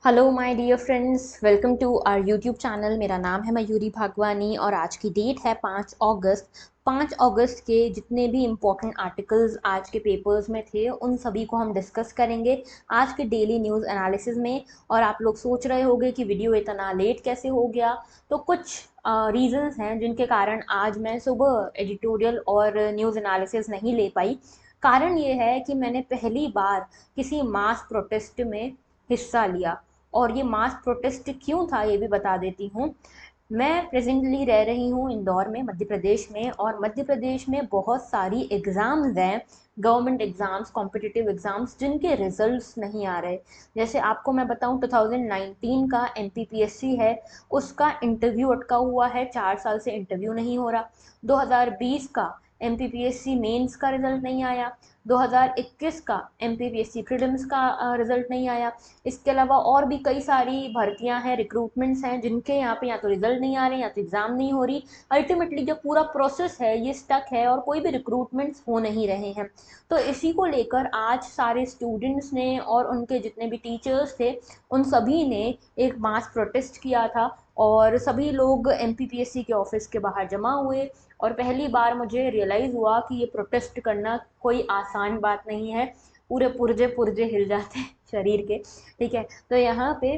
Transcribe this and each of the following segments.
Hello my dear friends, welcome to our YouTube channel. मेरा नाम है मयूरी भागवानी और आज की डेट है 5 अगस्त। 5 अगस्त के जितने भी इम्पोर्टेंट आर्टिकल्स आज के पेपर्स में थे उन सभी को हम डिस्कस करेंगे आज के डेली न्यूज़ एनालिसिस में। और आप लोग सोच रहे होंगे कि वीडियो इतना लेट कैसे हो गया, तो कुछ रीजंस हैं जिनके कारण आज मैं सुबह एडिटोरियल और न्यूज़ एनालिसिस नहीं ले पाई। कारण ये है कि मैंने पहली बार किसी मास प्रोटेस्ट में हिस्सा लिया। और ये मास प्रोटेस्ट क्यों था ये भी बता देती हूँ। मैं प्रेजेंटली रह रही हूँ इंदौर में, मध्य प्रदेश में, और मध्य प्रदेश में बहुत सारी एग्ज़ाम्स हैं, गवर्नमेंट एग्ज़ाम्स, कॉम्पिटिटिव एग्ज़ाम्स, जिनके रिजल्ट्स नहीं आ रहे। जैसे आपको मैं बताऊँ, 2019 का एमपीपीएससी है, उसका इंटरव्यू अटका हुआ है, 4 साल से इंटरव्यू नहीं हो रहा। 2020 का एमपीपीएससी मेंस का रिजल्ट नहीं आया। 2021 का एमपीपीएससी प्रीलिम्स का रिजल्ट नहीं आया। इसके अलावा और भी कई सारी भर्तियां हैं, रिक्रूटमेंट्स हैं, जिनके यहाँ पे या तो रिजल्ट नहीं आ रहे, या तो एग्ज़ाम नहीं हो रही। अल्टीमेटली जो पूरा प्रोसेस है ये स्टक है और कोई भी रिक्रूटमेंट्स हो नहीं रहे हैं। तो इसी को लेकर आज सारे स्टूडेंट्स ने और उनके जितने भी टीचर्स थे, उन सभी ने एक मास प्रोटेस्ट किया था। और सभी लोग एमपीपीएससी के ऑफिस के बाहर जमा हुए। और पहली बार मुझे रियलाइज़ हुआ कि ये प्रोटेस्ट करना कोई आसान बात नहीं है। पूरे पुर्जे पुर्जे हिल जाते हैं शरीर के। ठीक है, तो यहाँ पे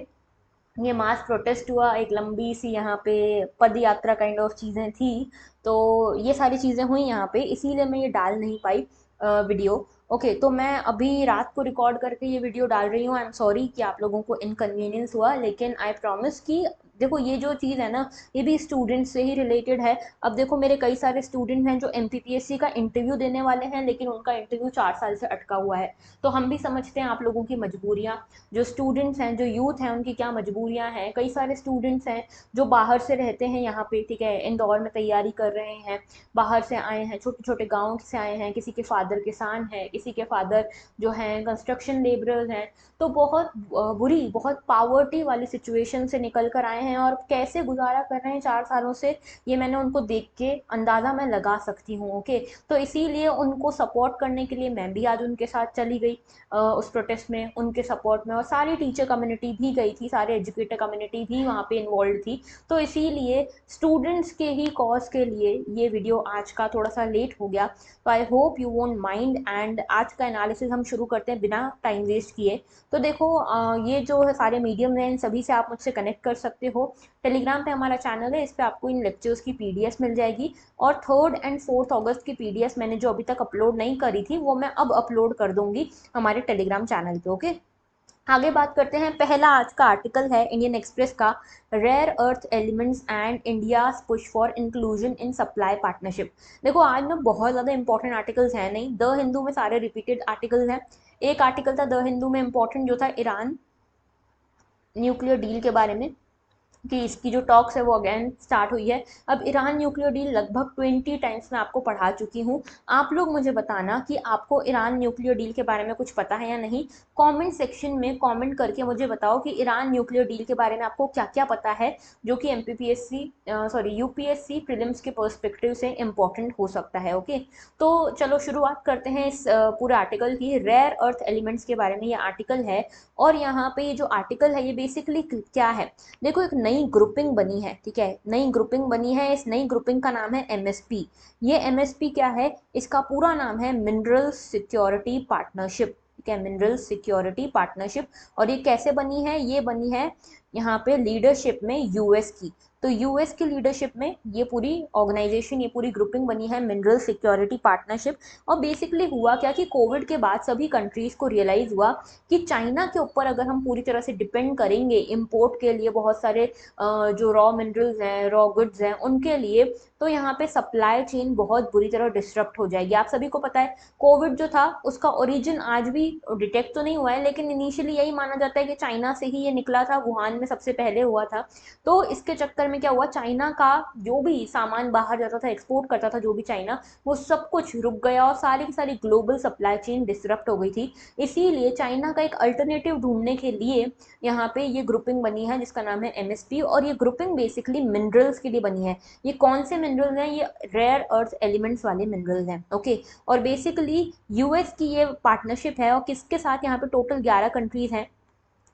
ये मास प्रोटेस्ट हुआ, एक लंबी सी यहाँ पे पद यात्रा काइंड ऑफ चीज़ें थी। तो ये सारी चीज़ें हुई यहाँ पे, इसीलिए मैं ये डाल नहीं पाई वीडियो। ओके, तो मैं अभी रात को रिकॉर्ड करके ये वीडियो डाल रही हूँ। आई एम सॉरी कि आप लोगों को इनकन्वीनियंस हुआ, लेकिन आई प्रॉमिस कि देखो ये जो चीज़ है ना, ये भी स्टूडेंट से ही रिलेटेड है। अब देखो मेरे कई सारे स्टूडेंट हैं जो एमपीपीएससी का इंटरव्यू देने वाले हैं, लेकिन उनका इंटरव्यू 4 साल से अटका हुआ है। तो हम भी समझते हैं आप लोगों की मजबूरियाँ। जो स्टूडेंट्स हैं, जो यूथ हैं, उनकी क्या मजबूरियां हैं। कई सारे स्टूडेंट्स हैं जो बाहर से रहते हैं यहाँ पे, ठीक है, इंदौर में तैयारी कर रहे हैं, बाहर से आए हैं, छोटे छोटे गाँव से आए हैं, किसी के फादर किसान है, किसी के फादर जो हैं कंस्ट्रक्शन लेबरर्स हैं। तो बहुत बुरी, बहुत पावर्टी वाली सिचुएशन से निकल कर आए हैं और कैसे गुजारा कर रहे हैं 4 सालों से, ये मैंने उनको देख के अंदाज़ा मैं लगा सकती हूँ। ओके, तो इसीलिए उनको सपोर्ट करने के लिए मैं भी आज उनके साथ चली गई उस प्रोटेस्ट में, उनके सपोर्ट में। और सारी टीचर कम्युनिटी भी गई थी, सारे एजुकेटर कम्युनिटी भी वहाँ पे इन्वॉल्व थी। तो इसीलिए स्टूडेंट्स के ही कॉज के लिए ये वीडियो आज का थोड़ा सा लेट हो गया। तो I hope you won't mind, and आज का एनालिसिस हम शुरू करते हैं बिना टाइम वेस्ट किए। तो देखो ये जो है सारे मीडियम हैं, इन सभी से आप मुझसे कनेक्ट कर सकते हो। टेलीग्राम पे हमारा चैनल है, इस पर आपको इन लेक्चर्स की पीडीएफ मिल जाएगी। और 3rd और 4th अगस्त की पीडीएफ मैंने जो अभी तक अपलोड नहीं करी थी, वो मैं अब अपलोड कर दूंगी हमारे टेलीग्राम चैनल पे। ओके, आगे बात करते हैं। पहला आज का आर्टिकल है इंडियन एक्सप्रेस का, rare earth elements and India push for inclusion in supply partnership. देखो आज ना बहुत ज़्यादा इंपॉर्टेंट आर्टिकल्स हैं नहीं, द हिंदू में सारे रिपीटेड आर्टिकल्स हैं। एक आर्टिकल था द हिंदू में इंपॉर्टेंट, जो था ईरान न्यूक्लियर डील के बारे में, कि इसकी जो टॉक्स है वो अगेन स्टार्ट हुई है। अब ईरान न्यूक्लियर डील लगभग 20 टाइम्स मैं आपको पढ़ा चुकी हूँ। आप लोग मुझे बताना कि आपको ईरान न्यूक्लियर डील के बारे में कुछ पता है या नहीं। कमेंट सेक्शन में कमेंट करके मुझे बताओ कि ईरान न्यूक्लियर डील के बारे में आपको क्या क्या पता है, जो कि एमपीपीएससी सॉरी यूपीएससी प्रीलिम्स के पर्सपेक्टिव से इम्पोर्टेंट हो सकता है। ओके, तो चलो शुरुआत करते हैं इस पूरे आर्टिकल की। रेयर अर्थ एलिमेंट्स के बारे में ये आर्टिकल है। और यहाँ पे ये जो आर्टिकल है ये बेसिकली क्या है, देखो एक नई ग्रुपिंग बनी है, ठीक है, नई ग्रुपिंग बनी है। इस नई ग्रुपिंग का नाम है एमएसपी। ये एमएसपी क्या है, इसका पूरा नाम है मिनरल सिक्योरिटी पार्टनरशिप। ठीक है, मिनरल सिक्योरिटी पार्टनरशिप। और ये कैसे बनी है, ये बनी है यहाँ पे लीडरशिप में यूएस की। तो यूएस की लीडरशिप में ये पूरी ऑर्गेनाइजेशन, ये पूरी ग्रुपिंग बनी है मिनरल सिक्योरिटी पार्टनरशिप। और बेसिकली हुआ क्या कि कोविड के बाद सभी कंट्रीज को रियलाइज़ हुआ कि चाइना के ऊपर अगर हम पूरी तरह से डिपेंड करेंगे इंपोर्ट के लिए, बहुत सारे जो रॉ मिनरल्स हैं, रॉ गुड्स हैं, उनके लिए, तो यहाँ पे सप्लाई चेन बहुत बुरी तरह डिस्टर्ब हो जाएगी। आप सभी को पता है कोविड जो था उसका ओरिजिन आज भी डिटेक्ट तो नहीं हुआ है, लेकिन इनिशियली यही माना जाता है कि चाइना से ही ये निकला था, वुहान में सबसे पहले हुआ था। तो इसके चक्कर में क्या हुआ, चाइना का जो भी सामान बाहर जाता था, एक्सपोर्ट करता था जो भी चाइना, वो सब कुछ रुक गया और सारी की सारी ग्लोबल सप्लाई चेन डिस्टर्ब हो गई थी। इसीलिए चाइना का एक अल्टरनेटिव ढूंढने के लिए यहाँ पे ये ग्रुपिंग बनी है जिसका नाम है एमएसपी। और ये ग्रुपिंग बेसिकली मिनरल्स के लिए बनी है। ये कौन से मिनरल्स हैं, ये रेयर अर्थ एलिमेंट्स वाले मिनरल्स हैं। ओके, और बेसिकली यूएस की ये पार्टनरशिप है, और किसके साथ, यहाँ पे टोटल 11 कंट्रीज हैं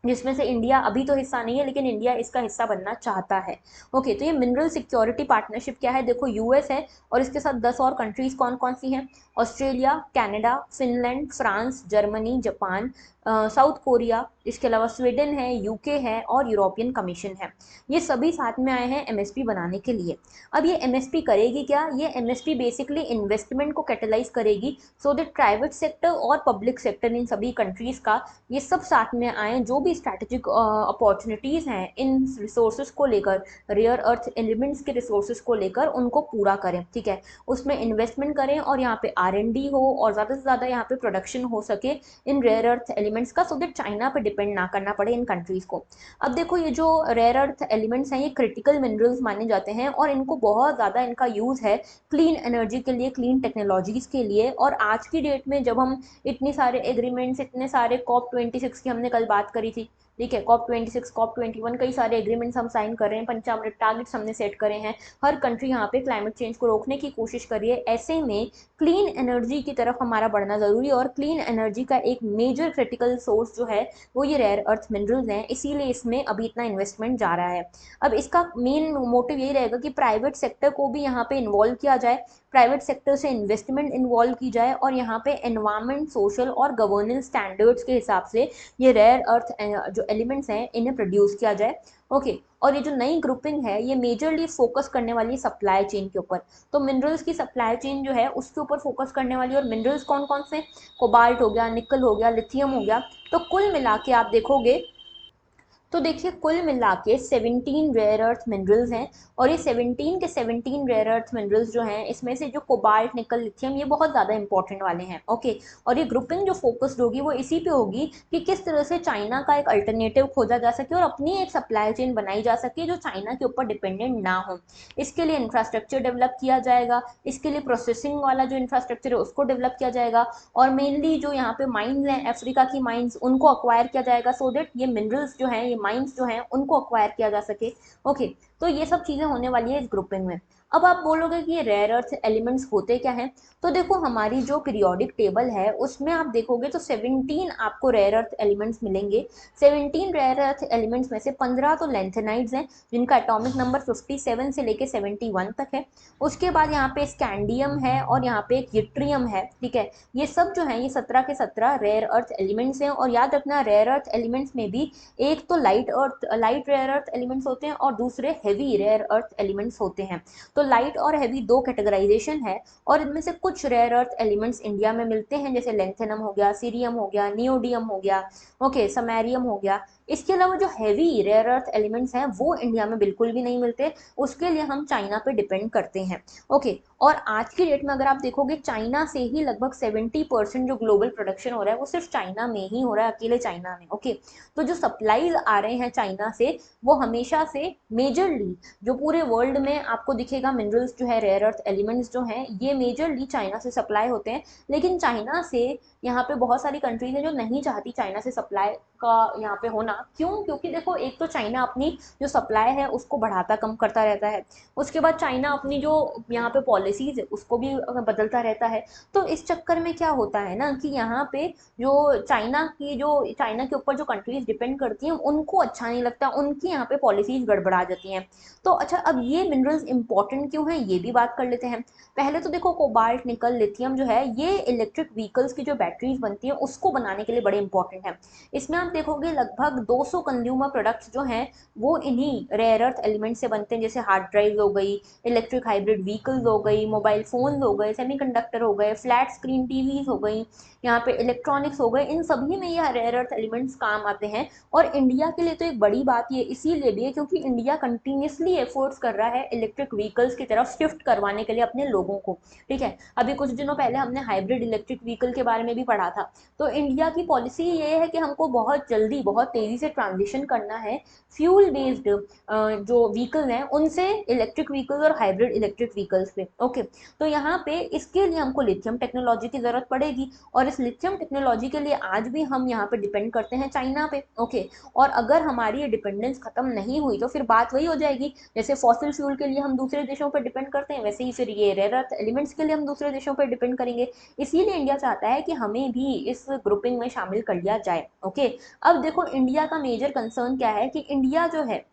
जिसमें से इंडिया अभी तो हिस्सा नहीं है, लेकिन इंडिया इसका हिस्सा बनना चाहता है। ओके, तो ये मिनरल सिक्योरिटी पार्टनरशिप क्या है, देखो यूएस है और इसके साथ 10 और कंट्रीज कौन कौन सी हैं, Australia, Canada, Finland, France, Germany, Japan, south Korea, इसके अलावा स्वीडन है, यूके है और यूरोपियन कमीशन है। ये सभी साथ में आए हैं एमएसपी बनाने के लिए। अब ये एमएसपी करेगी क्या, ये एमएसपी बेसिकली इन्वेस्टमेंट को कैटलाइज करेगी, सो दैट प्राइवेट सेक्टर और पब्लिक सेक्टर इन सभी कंट्रीज का ये सब साथ में आए, जो भी स्ट्रैटेजिक अपॉर्चुनिटीज़ हैं इन रिसोर्सेज को लेकर, रेयर अर्थ एलिमेंट्स के रिसोर्सेज को लेकर, उनको पूरा करें। ठीक है, उसमें इन्वेस्टमेंट करें और यहाँ पे R&D हो और ज़्यादा से ज़्यादा यहाँ पे प्रोडक्शन हो सके इन रेयर अर्थ एलिमेंट्स का, सो दैट चाइना पे डिपेंड ना करना पड़े इन कंट्रीज़ को। अब देखो, ये जो रेयर अर्थ एलिमेंट्स हैं ये क्रिटिकल मिनरल्स माने जाते हैं और इनको बहुत ज़्यादा इनका यूज़ है क्लीन एनर्जी के लिए, क्लीन टेक्नोलॉजीज़ के लिए। और आज की डेट में जब हम इतने सारे एग्रीमेंट्स, इतने सारे COP26 की हमने कल बात करी थी, ठीक है, COP26, COP21, कई सारे एग्रीमेंट्स हम साइन कर रहे हैं, 55 टारगेट्स हमने सेट करे हैं, हर कंट्री यहाँ पे क्लाइमेट चेंज को रोकने की कोशिश कर रही है। ऐसे में क्लीन एनर्जी की तरफ हमारा बढ़ना ज़रूरी है और क्लीन एनर्जी का एक मेजर क्रिटिकल सोर्स जो है वो ये रेयर अर्थ मिनरल्स हैं, इसीलिए इसमें अभी इतना इन्वेस्टमेंट जा रहा है। अब इसका मेन मोटिव यही रहेगा कि प्राइवेट सेक्टर को भी यहाँ पे इन्वॉल्व किया जाए, प्राइवेट सेक्टर से इन्वेस्टमेंट इन्वॉल्व की जाए और यहाँ पे एनवायरमेंट, सोशल और गवर्नेंस स्टैंडर्ड्स के हिसाब से ये रेयर अर्थ जो एलिमेंट्स हैं इन्हें प्रोड्यूस किया जाए। ओके, और ये जो नई ग्रुपिंग है ये मेजरली फोकस करने वाली सप्लाई चेन के ऊपर, तो मिनरल्स की सप्लाई चेन जो है उसके ऊपर फोकस करने वाली। और मिनरल्स कौन कौन से, कोबाल्ट हो गया, निकल हो गया, लिथियम हो गया। तो कुल मिला के आप देखोगे तो देखिए कुल मिला के 17 रेयर अर्थ मिनरल्स हैं और ये 17 के 17 रेयर अर्थ मिनरल्स जो हैं इसमें से जो कोबाल्ट, निकल, लिथियम ये बहुत ज़्यादा इंपॉर्टेंट वाले हैं। ओके, और ये ग्रुपिंग जो फोकस्ड होगी वो इसी पे होगी कि किस तरह से चाइना का एक अल्टरनेटिव खोजा जा सके और अपनी एक सप्लाई चेन बनाई जा सके जो चाइना के ऊपर डिपेंडेंट ना हो। इसके लिए इंफ्रास्ट्रक्चर डेवलप किया जाएगा, इसके लिए प्रोसेसिंग वाला जो इंफ्रास्ट्रक्चर है उसको डेवलप किया जाएगा और मेनली जो यहाँ पे माइंस हैं अफ्रीका की माइंस उनको अक्वायर किया जाएगा, सो दैट ये मिनरल्स जो हैं, ये माइंस जो हैं उनको अक्वायर किया जा सके। ओके, तो ये सब चीज़ें होने वाली है इस ग्रुपिंग में। अब आप बोलोगे कि ये रेयर अर्थ एलिमेंट्स होते क्या हैं, तो देखो हमारी जो पीरियोडिक टेबल है उसमें आप देखोगे तो 17 आपको रेयर अर्थ एलिमेंट्स मिलेंगे। 17 रेयर अर्थ एलिमेंट्स में से 15 तो लेंथेनाइड्स हैं जिनका एटॉमिक नंबर 57 से लेके 71 तक है। उसके बाद यहाँ पे स्कैंडियम है और यहाँ पे एक यट्रियम है। ठीक है, ये सब जो है ये 17 के 17 रेयर अर्थ एलिमेंट्स हैं। और याद रखना रेयर अर्थ एलिमेंट्स में भी एक तो लाइट रेयर अर्थ एलिमेंट्स होते हैं और दूसरे हेवी रेयर अर्थ एलिमेंट्स होते हैं। तो लाइट और हेवी दो कैटेगराइजेशन है और इनमें से कुछ रेयर अर्थ एलिमेंट्स इंडिया में मिलते हैं, जैसे लेंथेनम हो गया, सीरियम हो गया, नियोडियम हो गया, ओके, समैरियम हो गया। इसके अलावा जो हैवी रेयर अर्थ एलिमेंट्स हैं वो इंडिया में बिल्कुल भी नहीं मिलते, उसके लिए हम चाइना पे डिपेंड करते हैं। ओके, और आज की डेट में अगर आप देखोगे चाइना से ही लगभग 70% जो ग्लोबल प्रोडक्शन हो रहा है वो सिर्फ चाइना में ही हो रहा है, अकेले चाइना में। ओके, तो जो सप्लाईज आ रहे हैं चाइना से वो हमेशा से मेजरली जो पूरे वर्ल्ड में आपको दिखेगा मिनरल्स जो है, रेयर अर्थ एलिमेंट्स जो हैं ये मेजरली चाइना से सप्लाई होते हैं। लेकिन चाइना से यहाँ पे बहुत सारी कंट्रीज हैं जो नहीं चाहती चाइना से सप्लाई का यहाँ पे होना। क्यों? क्योंकि देखो एक तो चाइना अपनी जो सप्लाई है उसको बढ़ाता कम करता रहता है, उसके बाद चाइना अपनी जो यहाँ पे पॉलिसीज है उसको भी बदलता रहता है। तो इस चक्कर में क्या होता है ना कि यहाँ पे जो चाइना के ऊपर जो कंट्रीज डिपेंड करती हैं उनको अच्छा नहीं लगता, उनकी यहाँ पे पॉलिसीज गड़बड़ा जाती हैं। तो अच्छा, अब ये मिनरल्स इंपॉर्टेंट क्यों हैं ये भी बात कर लेते हैं। पहले तो देखो कोबाल्ट, निकल, लिथियम जो है ये इलेक्ट्रिक व्हीकल्स की जो बैटरीज बनती हैं उसको बनाने के लिए बड़े इंपॉर्टेंट है। इसमें आप देखोगे लगभग 200 कंज्यूमर प्रोडक्ट्स जो हैं वो इन्हीं रेयर अर्थ एलिमेंट से बनते हैं, जैसे हार्ड ड्राइव हो गई, इलेक्ट्रिक हाइब्रिड व्हीकल्स हो गई, मोबाइल फोन हो गए, सेमीकंडक्टर हो गए, फ्लैट स्क्रीन टीवीज हो गई, यहाँ पे इलेक्ट्रॉनिक्स हो गए, इन सभी में ये रेयर अर्थ एलिमेंट्स काम आते हैं। और इंडिया के लिए तो एक बड़ी बात ये इसीलिए भी है क्योंकि इंडिया कंटिन्यूसली एफर्ट्स कर रहा है इलेक्ट्रिक व्हीकल्स की तरफ शिफ्ट करवाने के लिए अपने लोगों को। ठीक है, अभी कुछ दिनों पहले हमने हाइब्रिड इलेक्ट्रिक व्हीकल के बारे में भी पढ़ा था। तो इंडिया की पॉलिसी ये है कि हमको बहुत जल्दी, बहुत तेज़ी से ट्रांजिशन करना है फ्यूल बेस्ड जो व्हीकल हैं उनसे इलेक्ट्रिक व्हीकल्स और हाइब्रिड इलेक्ट्रिक व्हीकल्स पे। ओके। तो यहाँ पे इसके लिए हमको लिथियम टेक्नोलॉजी की ज़रूरत पड़ेगी, और इस लिथियम टेक्नोलॉजी के लिए आज भी हम यहाँ पे डिपेंड करते हैं चाइना पे। ओके। और अगर हमारी ये डिपेंडेंस खत्म नहीं हुई तो फिर बात वही हो जाएगी, जैसे फॉसिल फ्यूल के लिए हम दूसरे देशों पर डिपेंड करते हैं, वैसे ही फिर ये रेयर अर्थ एलिमेंट्स के लिए हम दूसरे देशों पर डिपेंड करेंगे। इसीलिए इंडिया चाहता है कि हमें भी इस ग्रुपिंग में शामिल कर लिया जाए। ओके। अब देखो इंडिया का मेजर कंसर्न क्या है कि इंडिया जो है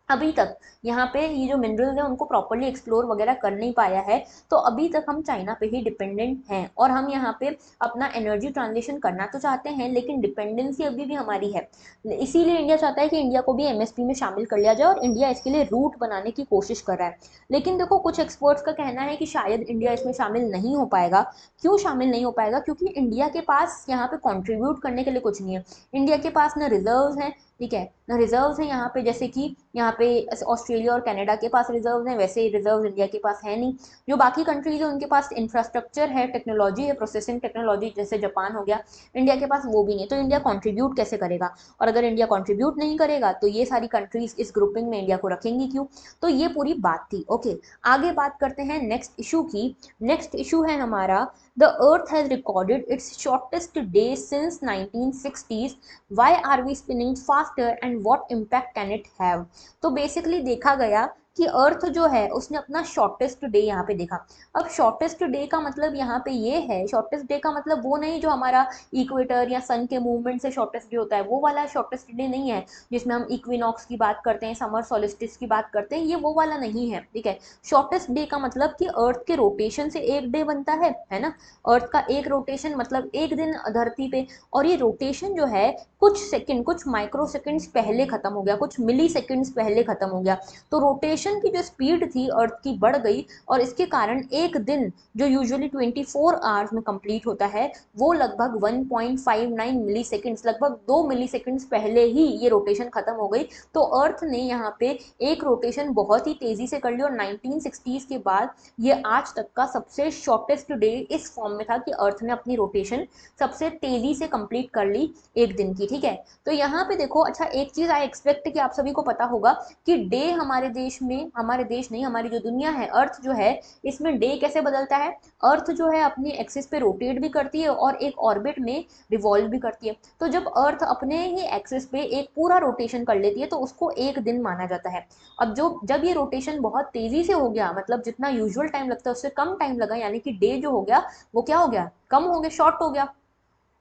अभी तक यहाँ पे ये जो मिनरल्स हैं उनको प्रॉपरली एक्सप्लोर वगैरह कर नहीं पाया है। तो अभी तक हम चाइना पे ही डिपेंडेंट हैं, और हम यहाँ पे अपना एनर्जी ट्रांजिशन करना तो चाहते हैं लेकिन डिपेंडेंसी अभी भी हमारी है। इसीलिए इंडिया चाहता है कि इंडिया को भी एमएसपी में शामिल कर लिया जाए, और इंडिया इसके लिए रूट बनाने की कोशिश कर रहा है। लेकिन देखो कुछ एक्सपर्ट्स का कहना है कि शायद इंडिया इसमें शामिल नहीं हो पाएगा। क्यों शामिल नहीं हो पाएगा? क्योंकि इंडिया के पास यहाँ पे कॉन्ट्रीब्यूट करने के लिए कुछ नहीं है। इंडिया के पास न रिजर्व हैं, ठीक है, ना रिजर्व्स हैं यहाँ पे, जैसे कि यहाँ पे ऑस्ट्रेलिया और कनाडा के पास रिजर्व्स हैं, वैसे रिजर्व्स इंडिया के पास है नहीं। जो बाकी कंट्रीज है उनके पास इंफ्रास्ट्रक्चर है, टेक्नोलॉजी है, प्रोसेसिंग टेक्नोलॉजी, जैसे जापान हो गया, इंडिया के पास वो भी नहीं है। तो इंडिया कंट्रीब्यूट कैसे करेगा? और अगर इंडिया कंट्रीब्यूट नहीं करेगा तो ये सारी कंट्रीज इस ग्रुपिंग में इंडिया को रखेंगी क्यों? तो ये पूरी बात थी। ओके, आगे बात करते हैं नेक्स्ट इशू की। नेक्स्ट इशू है हमारा, the earth has recorded its shortest day since 1960s, why are we spinning faster and what impact can it have. तो बेसिकली देखा गया कि अर्थ जो है उसने अपना शॉर्टेस्ट डे यहाँ पे देखा। अब शॉर्टेस्ट डे का मतलब यहाँ पे ये है, शॉर्टेस्ट डे का मतलब वो नहीं जो हमारा इक्वेटर या सन के मूवमेंट से शॉर्टेस्ट डे होता है, वो वाला शॉर्टेस्ट डे नहीं है जिसमें हम इक्विनॉक्स की बात करते हैं, समर सोलिस्टिस की बात करते हैं, ये वो वाला नहीं है। ठीक है, शॉर्टेस्ट डे का मतलब कि अर्थ के रोटेशन से एक डे बनता है ना। अर्थ का एक रोटेशन मतलब एक दिन धरती पे, और ये रोटेशन जो है कुछ सेकंड, कुछ माइक्रो सेकंड्स पहले खत्म हो गया, कुछ मिली सेकंड्स पहले खत्म हो गया। तो रोटेशन की जो स्पीड थी अर्थ की बढ़ गई, और इसके कारण एक दिन जो यूजुअली 24 आवर्स में कंप्लीट होता है वो लगभग 1.59 मिली सेकंड्स, लगभग 2 मिली सेकंड्स पहले ही ये रोटेशन खत्म हो गई। तो अर्थ ने यहाँ पे एक रोटेशन बहुत ही तेजी से कर ली, और 1960s के बाद ये आज तक का सबसे शॉर्टेस्ट डे इस फॉर्म में था कि अर्थ ने अपनी रोटेशन सबसे तेजी से कंप्लीट कर ली एक दिन की। ठीक है, तो यहाँ पे देखो, अच्छा एक चीज आई एक्सपेक्ट कि आप सभी को पता होगा कि डे हमारे देश में, हमारे देश नहीं, हमारी जो दुनिया है, अर्थ जो है, इसमें डे कैसे बदलता है? अर्थ जो है अपनी एक्सिस पे रोटेट भी करती है और एक ऑर्बिट में रिवॉल्व भी करती है। तो जब अर्थ अपने ही एक्सिस पे एक पूरा रोटेशन कर लेती है तो उसको एक दिन माना जाता है। अब जो जब ये रोटेशन बहुत तेजी से हो गया, मतलब जितना यूजुअल टाइम लगता है उससे कम टाइम लगा, यानी कि डे जो हो गया वो क्या हो गया? कम हो गया, शॉर्ट हो गया।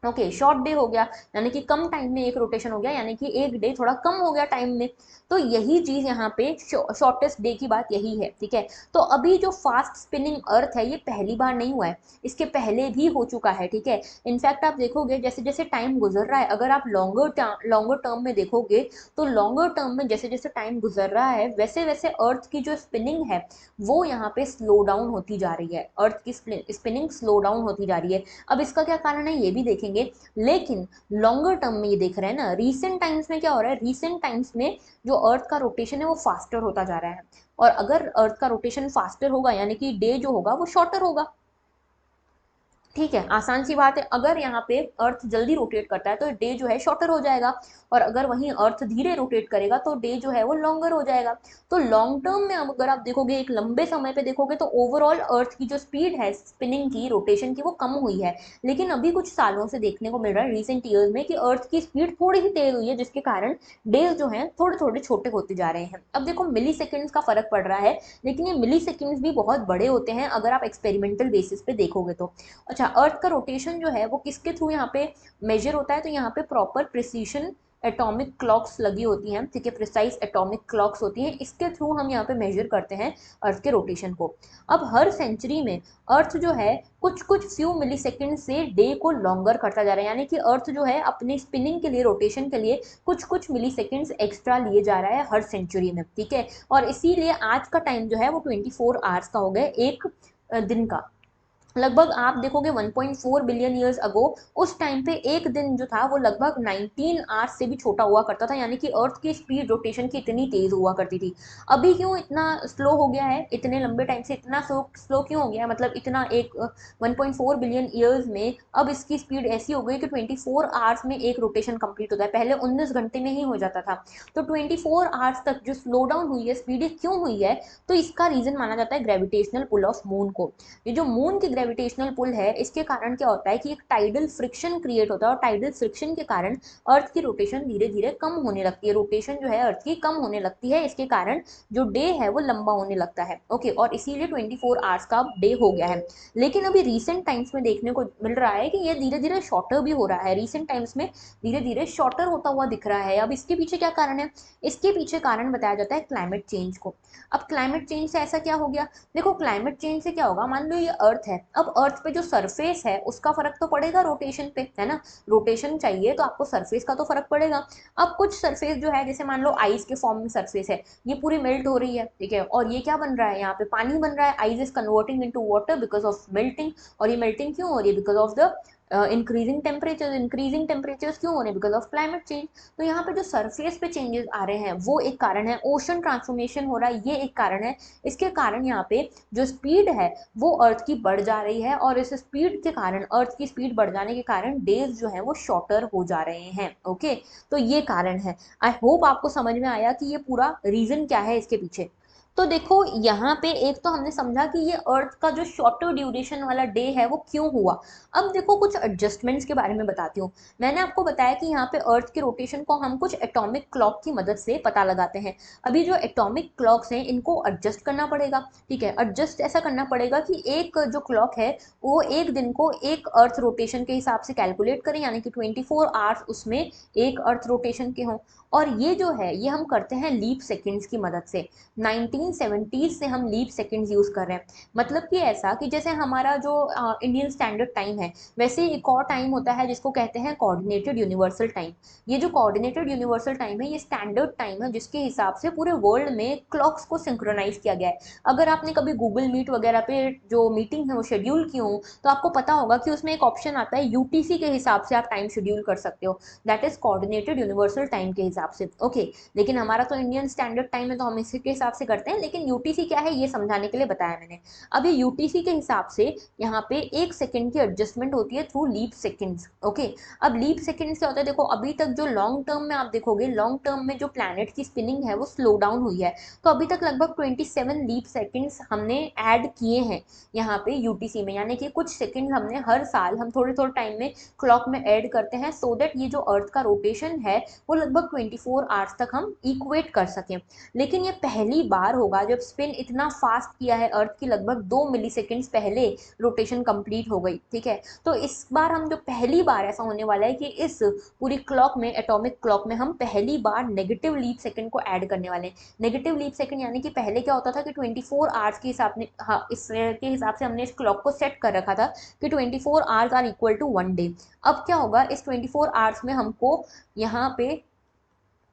ओके, शॉर्ट डे हो गया, यानी कि कम टाइम में एक रोटेशन हो गया, यानी कि एक डे थोड़ा कम हो गया टाइम में। तो यही चीज यहाँ पे शॉर्टेस्ट डे की बात यही है। ठीक है, तो अभी जो फास्ट स्पिनिंग अर्थ है ये पहली बार नहीं हुआ है, इसके पहले भी हो चुका है। ठीक है, इनफैक्ट आप देखोगे जैसे जैसे टाइम गुजर रहा है, अगर आप लॉन्गर टर्म में देखोगे तो लॉन्गर टर्म में जैसे जैसे टाइम गुजर रहा है वैसे वैसे अर्थ की जो स्पिनिंग है वो यहाँ पे स्लो डाउन होती जा रही है, अर्थ की स्पिनिंग स्लो डाउन होती जा रही है। अब इसका क्या कारण है ये भी देखेंगे, लेकिन लॉन्गर टर्म में ये देख रहे हैं ना, रीसेंट टाइम्स में क्या हो रहा है, रीसेंट टाइम्स में जो अर्थ का रोटेशन है वो फास्टर होता जा रहा है, और अगर अर्थ का रोटेशन फास्टर होगा यानी कि डे जो होगा वो शॉर्टर होगा। ठीक है, आसान सी बात है, अगर यहाँ पे अर्थ जल्दी रोटेट करता है तो डे जो है शॉर्टर हो जाएगा, और अगर वहीं अर्थ धीरे रोटेट करेगा तो डे जो है वो लॉन्गर हो जाएगा। तो लॉन्ग टर्म में अगर आप देखोगे, एक लंबे समय पे देखोगे, तो ओवरऑल अर्थ की जो स्पीड है स्पिनिंग की, रोटेशन की, वो कम हुई है। लेकिन अभी कुछ सालों से देखने को मिल रहा है, रिसेंट ईयर्स में, कि अर्थ की स्पीड थोड़ी सी तेज हुई है, जिसके कारण डेज जो है थोड़े थोड़े छोटे होते जा रहे हैं। अब देखो मिली सेकेंड्स का फर्क पड़ रहा है, लेकिन ये मिली सेकेंड्स भी बहुत बड़े होते हैं अगर आप एक्सपेरिमेंटल बेसिस पे देखोगे तो। अच्छा, अर्थ का रोटेशन जो है वो किसके थ्रू यहाँ पे मेजर होता है? तो यहाँ पे प्रॉपर प्रिसीशन एटॉमिक क्लॉक्स लगी होती हैं। ठीक है, प्रिसाइज एटॉमिक क्लॉक्स होती हैं, इसके थ्रू हम यहाँ पे मेजर करते हैं अर्थ के रोटेशन को। अब हर सेंचुरी में अर्थ जो है कुछ कुछ फ्यू मिली सेकेंड से डे को लॉन्गर करता जा रहा है, यानी कि अर्थ जो है अपनी स्पिनिंग के लिए, रोटेशन के लिए कुछ कुछ मिली सेकेंड्स एक्स्ट्रा लिए जा रहा है हर सेंचुरी में। ठीक है, और इसीलिए आज का टाइम जो है वो 24 आवर्स का हो गया, एक दिन का। लगभग आप देखोगे 1.4 बिलियन ईयर्स अगो उस टाइम पे एक दिन जो था वो लगभग 19 आवर्स से भी छोटा हुआ करता था, यानी कि अर्थ की स्पीड रोटेशन की इतनी तेज हुआ करती थी। अभी क्यों इतना स्लो हो गया है, इतने लंबे टाइम से इतना स्लो स्लो क्यों हो गया है, मतलब इतना एक 1.4 बिलियन ईयर्स में अब इसकी स्पीड ऐसी हो गई कि 24 आवर्स में एक रोटेशन कंप्लीट होता है, पहले 19 घंटे में ही हो जाता था। तो 24 आवर्स तक जो स्लो डाउन हुई है स्पीड क्यों हुई है, तो इसका रीजन माना जाता है ग्रेविटेशनल पुल ऑफ मून को। ये जो मून की ग्रेविटेशनल पुल है इसके कारण क्या होता है कि एक टाइडल फ्रिक्शन क्रिएट होता है, और टाइडल फ्रिक्शन के कारण अर्थ की रोटेशन धीरे धीरे कम होने लगती है, रोटेशन जो है अर्थ की कम होने लगती है, इसके कारण जो डे है वो लंबा होने लगता है। ओके, और इसीलिए 24 आवर्स का डे हो गया है। लेकिन अभी रिसेंट टाइम्स में देखने को मिल रहा है कि ये धीरे धीरे शॉर्टर भी हो रहा है, रिसेंट टाइम्स में धीरे धीरे शॉर्टर होता हुआ दिख रहा है। अब इसके पीछे क्या कारण है, इसके पीछे कारण बताया जाता है क्लाइमेट चेंज को। अब क्लाइमेट चेंज से ऐसा क्या हो गया, देखो क्लाइमेट चेंज से क्या होगा, मान लो ये अर्थ है, अब अर्थ पे जो सरफेस है उसका फर्क तो पड़ेगा रोटेशन पे, है ना। रोटेशन चाहिए तो आपको सरफेस का तो फर्क पड़ेगा। अब कुछ सरफेस जो है, जैसे मान लो आइस के फॉर्म में सरफेस है, ये पूरी मेल्ट हो रही है, ठीक है, और ये क्या बन रहा है, यहाँ पे पानी बन रहा है, ice is converting into water because of melting. और ये मेल्टिंग क्यों हो रही है, because of the increasing temperatures क्यों हो रहे हैं, बिकॉज ऑफ क्लाइमेट चेंज। तो यहाँ पे जो सरफेस पे चेंजेस आ रहे हैं वो एक कारण है, ओशन ट्रांसफॉर्मेशन हो रहा है ये एक कारण है। इसके कारण यहाँ पे जो स्पीड है वो अर्थ की बढ़ जा रही है, और इस स्पीड के कारण, अर्थ की स्पीड बढ़ जाने के कारण डेज जो है वो शॉर्टर हो जा रहे हैं। ओके, तो ये कारण है। आई होप आपको समझ में आया कि ये पूरा रीजन क्या है इसके पीछे। तो देखो यहाँ पे एक तो हमने समझा कि ये अर्थ का जो शॉर्टर ड्यूरेशन वाला डे है वो क्यों हुआ। अब देखो कुछ एडजस्टमेंट्स के बारे में बताती हूँ। मैंने आपको बताया कि यहाँ पे अर्थ के रोटेशन को हम कुछ एटॉमिक क्लॉक की मदद से पता लगाते हैं। अभी जो एटॉमिक क्लॉक्स हैं इनको एडजस्ट करना पड़ेगा, ठीक है। एडजस्ट ऐसा करना पड़ेगा कि एक जो क्लॉक है वो एक दिन को एक अर्थ रोटेशन के हिसाब से कैलकुलेट करें, यानी कि 24 आवर्स उसमें एक अर्थ रोटेशन के हों। और ये जो है ये हम करते हैं लीप सेकेंड्स की मदद से। 1970s से हम लीप सेकेंड्स यूज़ कर रहे हैं। मतलब कि ऐसा कि जैसे हमारा जो इंडियन स्टैंडर्ड टाइम है, वैसे एक और टाइम होता है जिसको कहते हैं कोऑर्डिनेटेड यूनिवर्सल टाइम। ये जो कोऑर्डिनेटेड यूनिवर्सल टाइम है ये स्टैंडर्ड टाइम है जिसके हिसाब से पूरे वर्ल्ड में क्लॉक्स को सिंक्रोनाइज किया गया है। अगर आपने कभी गूगल मीट वगैरह पे जो मीटिंग है वो शेड्यूल की हो तो आपको पता होगा कि उसमें एक ऑप्शन आता है यूटीसी के हिसाब से आप टाइम शेड्यूल कर सकते हो, that is coordinated universal time के हिसाब से। ओके, लेकिन हमारा तो इंडियन स्टैंडर्ड टाइम है तो हम इसी के हिसाब से करते हैं, लेकिन यूटीसी क्या है ये समझाने के लिए बताया मैंने। अब ये यूटीसी के हिसाब से यहाँ पे एक सेकंड की एडजस्टमेंट होती है थ्रू लीप सेकंड्स। ओके, अब लीप सेकंड्स क्या होता है, देखो अभी तक जो लॉन्ग टर्म में आप देखोगे, लॉन्ग टर्म में जो प्लैनेट की स्पिनिंग है वो स्लो डाउन हुई है। तो अभी तक लगभग 27 लीप सेकंड्स हमने ऐड किए हैं यहाँ पे यूटीसी में, यानी कि कुछ सेकंड हमने हर साल हम थोड़े थोड़े टाइम में क्लॉक में ऐड करते हैं, सो दैट ये जो अर्थ का रोटेशन है वो लगभग 24 आवर्स तक हम इक्वेट कर सकें। लेकिन ये पहली बार होगा जब स्पिन इतना फास्ट किया है अर्थ की, लगभग 2 मिली सेकेंड्स पहले रोटेशन कंप्लीट हो गई, ठीक है। तो इस बार हम जो पहली बार ऐसा होने वाला है कि इस पूरी क्लॉक में, एटॉमिक क्लॉक में हम पहली बार नेगेटिव लीप सेकंड को ऐड करने वाले हैं। नेगेटिव लीप सेकंड यानी कि पहले क्या होता था कि 24 आवर्स के हिसाब में, हाँ इसके हिसाब से हमने इस क्लॉक को सेट कर रखा था कि 24 hours are equal to 1 day. अब क्या होगा, इस 24 आवर्स में हमको यहाँ पे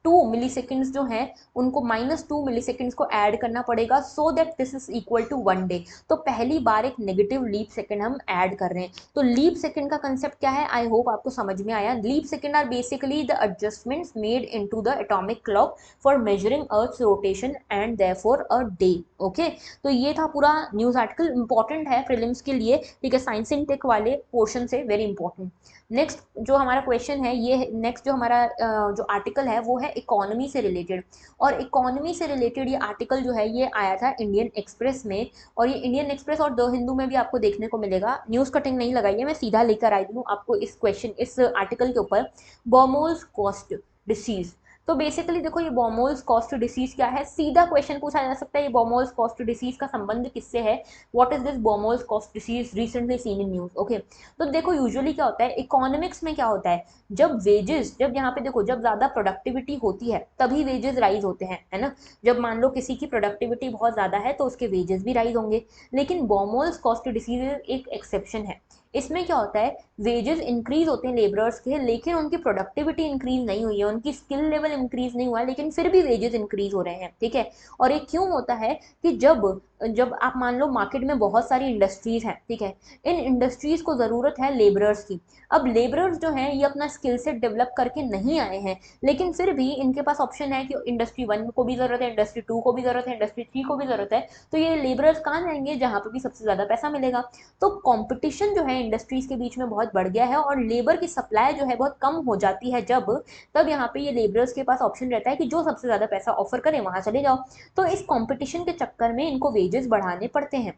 2 मिली सेकेंड्स जो हैं उनको -2 मिली सेकेंड्स को ऐड करना पड़ेगा, so that this is equal to 1 day. तो पहली बार एक नेगेटिव लीप सेकेंड हम ऐड कर रहे हैं। तो लीप सेकेंड का कंसेप्ट क्या है, आई होप आपको समझ में आया। Leap second are basically the adjustments made into the atomic clock for measuring earth's rotation and therefore a day. Okay, तो ये था पूरा न्यूज आर्टिकल, इंपॉर्टेंट है प्रीलिम्स के लिए, ठीक है, साइंस इन टेक वाले पोर्शन से वेरी इंपॉर्टेंट। नेक्स्ट जो हमारा क्वेश्चन है, ये नेक्स्ट जो हमारा जो आर्टिकल है वो है इकोनॉमी से रिलेटेड। और इकोनॉमी से रिलेटेड ये आर्टिकल जो है ये आया था इंडियन एक्सप्रेस में, और ये इंडियन एक्सप्रेस और द हिंदू में भी आपको देखने को मिलेगा। न्यूज़ कटिंग नहीं लगाई है, मैं सीधा लेकर आई हूँ आपको इस क्वेश्चन, इस आर्टिकल के ऊपर। बॉमोल्स कॉस्ट डिसीज। तो बेसिकली देखो ये बॉमोल्स कॉस्ट डिसीज क्या है, सीधा क्वेश्चन पूछा जा सकता है, ये बॉमोल्स कॉस्ट डिसीज का संबंध किससे है, what is this Baumol's cost disease recently seen in news. Okay, तो देखो यूजुअली क्या होता है इकोनॉमिक्स में, क्या होता है जब वेजेस, जब यहाँ पे देखो जब ज्यादा प्रोडक्टिविटी होती है तभी वेजेस राइज होते हैं, है ना। जब मान लो किसी की प्रोडक्टिविटी बहुत ज्यादा है तो उसके वेजेस भी राइज होंगे। लेकिन बॉमोल्स कॉस्ट डिसीज एक एक्सेप्शन है। इसमें क्या होता है, वेजेस इंक्रीज होते हैं लेबरर्स के, लेकिन उनकी प्रोडक्टिविटी इंक्रीज नहीं हुई है, उनकी स्किल लेवल इंक्रीज नहीं हुआ है, लेकिन फिर भी वेजेस इंक्रीज हो रहे हैं, ठीक है। और ये क्यों होता है कि जब जब आप मान लो मार्केट में बहुत सारी इंडस्ट्रीज हैं, ठीक है, इन इंडस्ट्रीज को ज़रूरत है लेबरर्स की। अब लेबरर्स जो हैं ये अपना स्किल सेट डेवलप करके नहीं आए हैं, लेकिन फिर भी इनके पास ऑप्शन है कि इंडस्ट्री 1 को भी ज़रूरत है, इंडस्ट्री 2 को भी ज़रूरत है, इंडस्ट्री 3 को भी ज़रूरत है, तो ये लेबरर्स कहाँ जाएंगे, जहाँ पे भी सबसे ज़्यादा पैसा मिलेगा। तो कॉम्पिटिशन जो है इंडस्ट्रीज के बीच में बहुत बढ़ गया है और लेबर की सप्लाई जो है बहुत कम हो जाती है जब, तब यहाँ पे ये लेबरर्स के पास ऑप्शन रहता है कि जो सबसे ज़्यादा पैसा ऑफर करे वहाँ चले जाओ। तो इस कंपटीशन के चक्कर में इनको वेजेस बढ़ाने पड़ते हैं।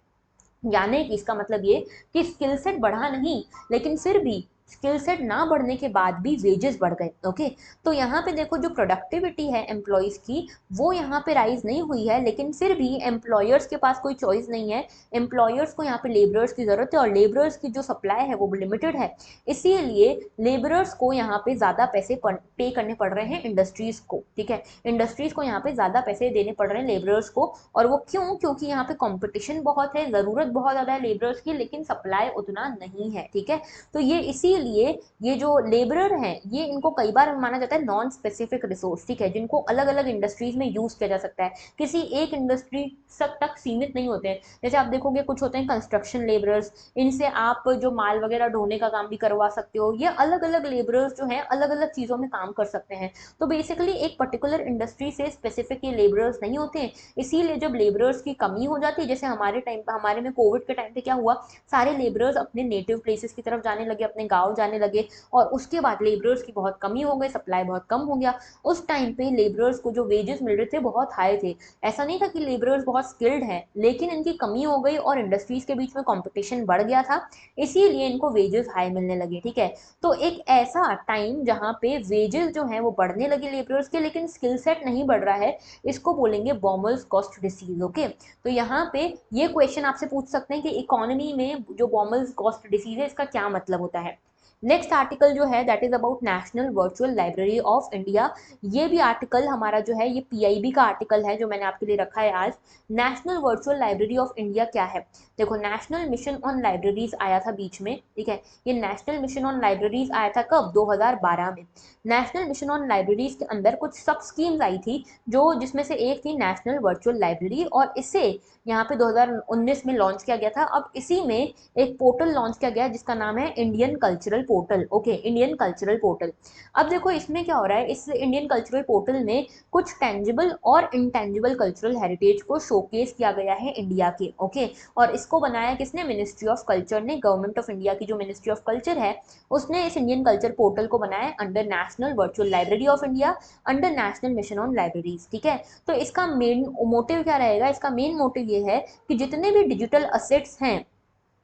यानी कि इसका मतलब ये कि स्किल सेट बढ़ा नहीं, लेकिन फिर भी स्किल सेट ना बढ़ने के बाद भी वेजेस बढ़ गए। ओके, तो यहाँ पे देखो जो प्रोडक्टिविटी है एम्प्लॉयज़ की वो यहाँ पे राइज नहीं हुई है, लेकिन फिर भी एम्प्लॉयर्स के पास कोई चॉइस नहीं है। एम्प्लॉयर्स को यहाँ पे लेबरर्स की ज़रूरत है और लेबरर्स की जो सप्लाई है वो लिमिटेड है, इसीलिए लेबरर्स को यहाँ पे ज़्यादा पैसे पे करने पड़ रहे हैं इंडस्ट्रीज़ को। ठीक है, इंडस्ट्रीज़ को यहाँ पे ज़्यादा पैसे देने पड़ रहे हैं लेबरर्स को। और वो क्यों, क्योंकि यहाँ पे कंपटीशन बहुत है, ज़रूरत बहुत ज़्यादा है लेबरर्स की, लेकिन सप्लाई उतना नहीं है। ठीक है, तो ये इसीलिए ये जो लेबरर हैं ये इनको कई बार माना जाता है नॉन स्पेसिफिक रिसोर्स, ठीक है, जिनको अलग अलग इंडस्ट्रीज में यूज किया जा सकता है, किसी एक इंडस्ट्री तक सीमित नहीं होते हैं। जैसे आप देखोगे कुछ होते हैं कंस्ट्रक्शन लेबरर्स, इनसे आप जो माल वगैरह ढोने का काम भी करवा सकते हो। ये अलग अलग लेबरर्स जो हैं अलग अलग चीज़ों में काम कर सकते हैं। तो बेसिकली एक पर्टिकुलर इंडस्ट्री से स्पेसिफिक ये लेबरर्स नहीं होते हैं। इसीलिए जब लेबरर्स की कमी हो जाती है, जैसे हमारे में कोविड के टाइम पे क्या हुआ, सारे लेबरर्स अपने नेटिव प्लेसेस की तरफ जाने लगे, अपने गांव जाने लगे, और उसके बाद लेबरर्स की बहुत कमी हो गई, सप्लाई बहुत कम हो गया। उस टाइम पे लेबरर्स को जो वेजेस मिल रहे थे बहुत हाई थे। ऐसा नहीं था कि लेबरर्स बहुत स्किल्ड हैं, लेकिन इनकी कमी हो गई और इंडस्ट्रीज के बीच में कंपटीशन बढ़ गया था, इसीलिए इनको वेजेस हाई मिलने लगे। ठीक है, तो एक ऐसा टाइम जहाँ पे वेजेस जो है वो बढ़ने लगे लेबरर्स के, लेकिन स्किल सेट नहीं बढ़ रहा है, इसको बोलेंगे बॉमर्स कॉस्ट डिसीज। ओके, तो यहाँ पे ये क्वेश्चन आपसे पूछ सकते हैं कि इकोनॉमी में जो बॉमर्स कॉस्ट डिसीज है इसका क्या मतलब होता है। नेक्स्ट आर्टिकल जो है that is about national virtual library of India. ये भी आर्टिकल हमारा जो है ये पीआईबी का आर्टिकल है जो मैंने आपके लिए रखा है आज। National virtual library of India क्या है, देखो नेशनल मिशन ऑन लाइब्रेरीज आया था बीच में, ठीक है, ये नेशनल मिशन ऑन लाइब्रेरीज आया था कब, 2012 में। नेशनल मिशन ऑन लाइब्रेरीज के अंदर कुछ सब स्कीम्स आई थी, जो जिसमें से एक थी नेशनल वर्चुअल लाइब्रेरी, और इसे यहाँ पे 2019 में लॉन्च किया गया था। अब इसी में एक पोर्टल लॉन्च किया गया जिसका नाम है Indian cultural portal. Okay, Indian cultural portal. अब देखो इसमें क्या हो रहा है, इस इंडियन कल्चरल पोर्टल में कुछ टेंजिबल और इनटेंजिबल कल्चरल हेरिटेज को शोकेस किया गया है इंडिया के। ओके, और इसको बनाया किसने, मिनिस्ट्री ऑफ कल्चर ने। गवर्नमेंट ऑफ इंडिया की जो मिनिस्ट्री ऑफ कल्चर है उसने इस इंडियन कल्चर पोर्टल को बनाया under national virtual library of India, under national mission on libraries. ठीक है, तो इसका मेन मोटिव क्या रहेगा, इसका मेन मोटिव ये है कि जितने भी डिजिटल असेट्स हैं,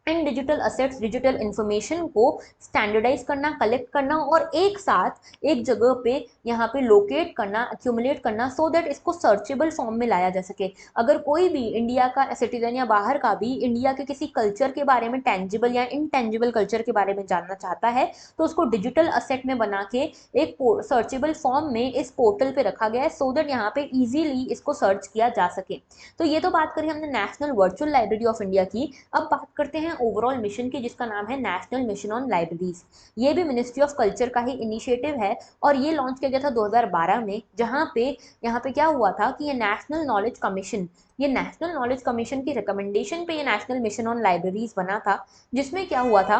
इन डिजिटल असेट्स, डिजिटल इंफॉर्मेशन को स्टैंडर्डाइज करना, कलेक्ट करना और एक साथ एक जगह पे यहाँ पे लोकेट करना, एक्यूमुलेट करना, सो दैट इसको सर्चेबल फॉर्म में लाया जा सके। अगर कोई भी इंडिया का सिटीजन या बाहर का भी इंडिया के किसी कल्चर के बारे में, टेंजिबल या इनटेंजिबल कल्चर के बारे में जानना चाहता है, तो उसको डिजिटल असेट में बना के एक सर्चेबल फॉर्म में इस पोर्टल पे रखा गया है, सो दैट यहाँ पे इजीली इसको सर्च किया जा सके। तो ये तो बात करी हमने national virtual library of India की। अब बात करते हैं ओवरऑल मिशन की, जिसका नाम है नेशनल मिशन ऑन लाइब्रेरीज। ये भी मिनिस्ट्री ऑफ कल्चर का ही इनिशिएटिव है और ये लॉन्च किया गया था 2012 में, जहाँ पे यहाँ पे क्या हुआ था कि ये नेशनल नॉलेज कमीशन, ये नेशनल नॉलेज कमीशन की रिकमेंडेशन पे ये नेशनल मिशन ऑन लाइब्रेरीज बना था। जिसमें क्या हुआ था,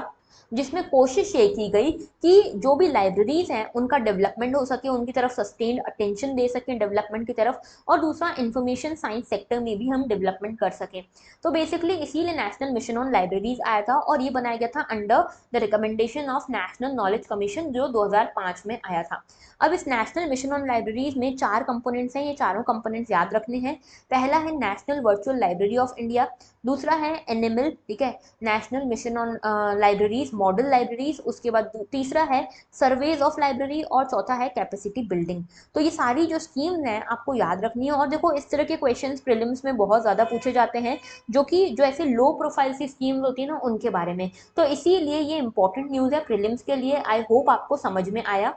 जिसमें कोशिश ये की गई कि जो भी लाइब्रेरीज हैं उनका डेवलपमेंट हो सके, उनकी तरफ सस्टेन्ड अटेंशन दे सकें डेवलपमेंट की तरफ, और दूसरा इंफॉर्मेशन साइंस सेक्टर में भी हम डेवलपमेंट कर सकें। तो बेसिकली इसीलिए नेशनल मिशन ऑन लाइब्रेरीज आया था और ये बनाया गया था under the recommendation of national knowledge commission, जो 2005 में आया था। अब इस नेशनल मिशन ऑन लाइब्रेरीज में 4 कंपोनेंट्स हैं, ये चारों कंपोनेंट्स याद रखने हैं। पहला है national virtual library of India, दूसरा है एनएमएल, ठीक है, national mission on libraries model libraries, उसके बाद तीसरा है सर्वेज ऑफ लाइब्रेरी, और चौथा है कैपेसिटी बिल्डिंग। तो ये सारी जो स्कीम्स हैं आपको याद रखनी है। और देखो इस तरह के क्वेश्चंस प्रीलिम्स में बहुत ज़्यादा पूछे जाते हैं, जो ऐसे लो प्रोफाइल सी स्कीम्स होती है ना उनके बारे में। तो इसीलिए ये इंपॉर्टेंट न्यूज़ है प्रीलिम्स के लिए। आई होप आपको समझ में आया।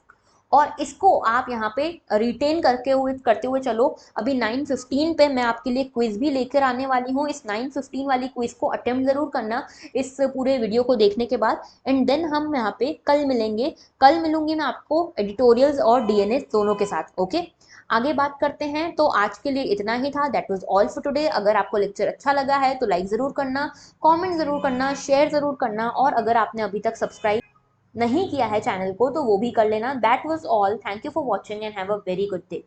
और इसको आप यहाँ पे रिटेन करते हुए चलो। अभी 9:15 पे मैं आपके लिए क्विज भी लेकर आने वाली हूँ। इस 9:15 वाली क्विज को अटेम्प्ट जरूर करना इस पूरे वीडियो को देखने के बाद। एंड देन हम यहाँ पे कल मिलेंगे। कल मिलूंगी मैं आपको एडिटोरियल्स और डीएनएस दोनों के साथ। ओके, आगे बात करते हैं। तो आज के लिए इतना ही था। That was all for today. अगर आपको लेक्चर अच्छा लगा है तो लाइक जरूर करना, कमेंट जरूर करना, शेयर जरूर करना, और अगर आपने अभी तक सब्सक्राइब नहीं किया है चैनल को तो वो भी कर लेना। That was all. Thank you for watching and have a very good day.